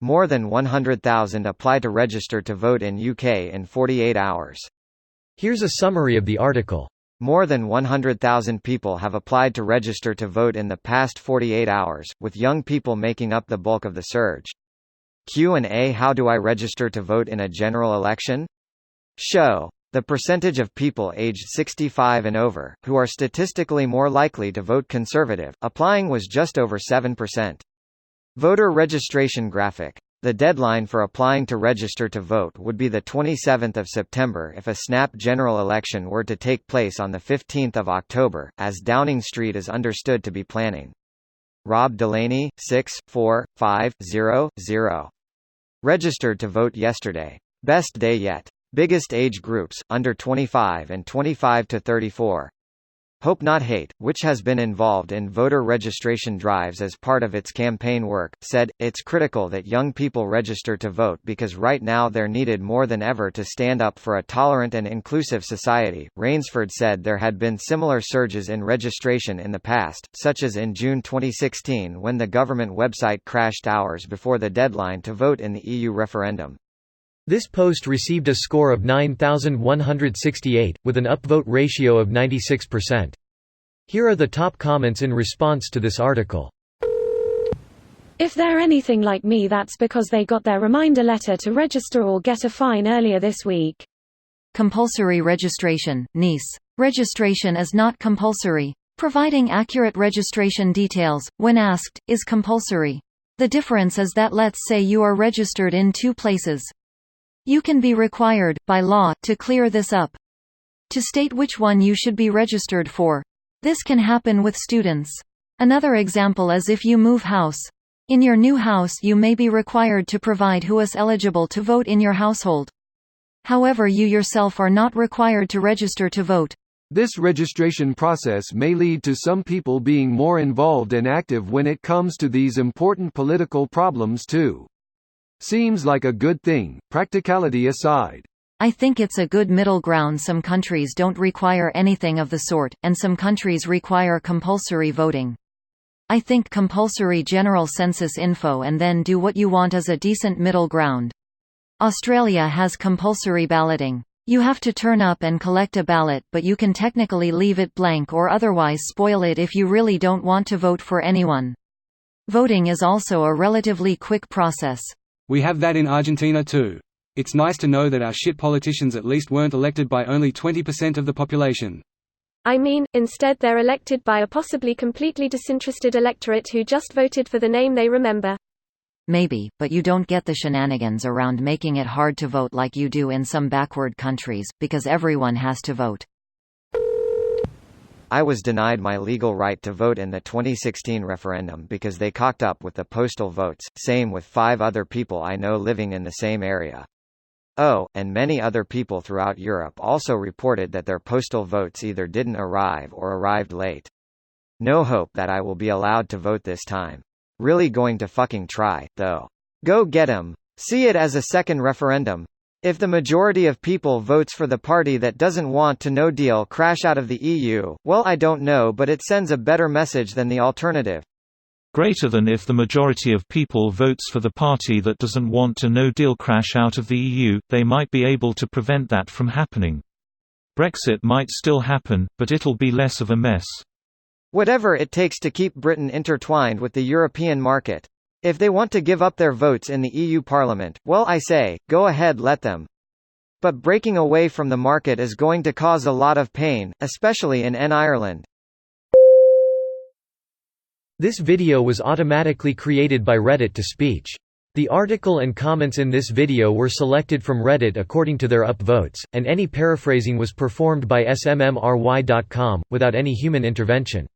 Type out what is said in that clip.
More than 100,000 apply to register to vote in UK in 48 hours. Here's a summary of the article. More than 100,000 people have applied to register to vote in the past 48 hours, with young people making up the bulk of the surge. Q&A: How do I register to vote in a general election? Show. The percentage of people aged 65 and over, who are statistically more likely to vote Conservative, applying was just over 7%. Voter registration graphic. The deadline for applying to register to vote would be the 27th of September if a snap general election were to take place on the 15th of October, as Downing Street is understood to be planning. Rob Delaney, 64500. Registered to vote yesterday. Best day yet. Biggest age groups, under 25 and 25 to 34. Hope Not Hate, which has been involved in voter registration drives as part of its campaign work, said, "It's critical that young people register to vote because right now they're needed more than ever to stand up for a tolerant and inclusive society." Rainsford said there had been similar surges in registration in the past, such as in June 2016 when the government website crashed hours before the deadline to vote in the EU referendum. This post received a score of 9,168, with an upvote ratio of 96%. Here are the top comments in response to this article. If they're anything like me, that's because they got their reminder letter to register or get a fine earlier this week. Compulsory registration, Nice. Registration is not compulsory. Providing accurate registration details, when asked, is compulsory. The difference is that let's say you are registered in two places. You can be required, by law, to clear this up. To state which one you should be registered for. This can happen with students. Another example is if you move house. In your new house you may be required to provide who is eligible to vote in your household. However, you yourself are not required to register to vote. This registration process may lead to some people being more involved and active when it comes to these important political problems too. Seems like a good thing, practicality aside. I think it's a good middle ground. Some countries don't require anything of the sort, and some countries require compulsory voting. I think compulsory general census info and then do what you want is a decent middle ground. Australia has compulsory balloting. You have to turn up and collect a ballot, but you can technically leave it blank or otherwise spoil it if you really don't want to vote for anyone. Voting is also a relatively quick process. We have that in Argentina too. It's nice to know that our shit politicians at least weren't elected by only 20% of the population. I mean, instead they're elected by a possibly completely disinterested electorate who just voted for the name they remember. Maybe, but you don't get the shenanigans around making it hard to vote like you do in some backward countries, because everyone has to vote. I was denied my legal right to vote in the 2016 referendum because they cocked up with the postal votes, same with 5 other people I know living in the same area. Oh, and many other people throughout Europe also reported that their postal votes either didn't arrive or arrived late. No hope that I will be allowed to vote this time. Really going to fucking try, though. Go get 'em. See it as a second referendum. If the majority of people votes for the party that doesn't want to no deal crash out of the EU, well, I don't know, but it sends a better message than the alternative. Greater than if the majority of people votes for the party that doesn't want to no deal crash out of the EU, they might be able to prevent that from happening. Brexit might still happen, but it'll be less of a mess. Whatever it takes to keep Britain intertwined with the European market. If they want to give up their votes in the EU Parliament, well, I say, go ahead, let them. But breaking away from the market is going to cause a lot of pain, especially in Ireland. This video was automatically created by Reddit to speech. The article and comments in this video were selected from Reddit according to their upvotes, and any paraphrasing was performed by smmry.com, without any human intervention.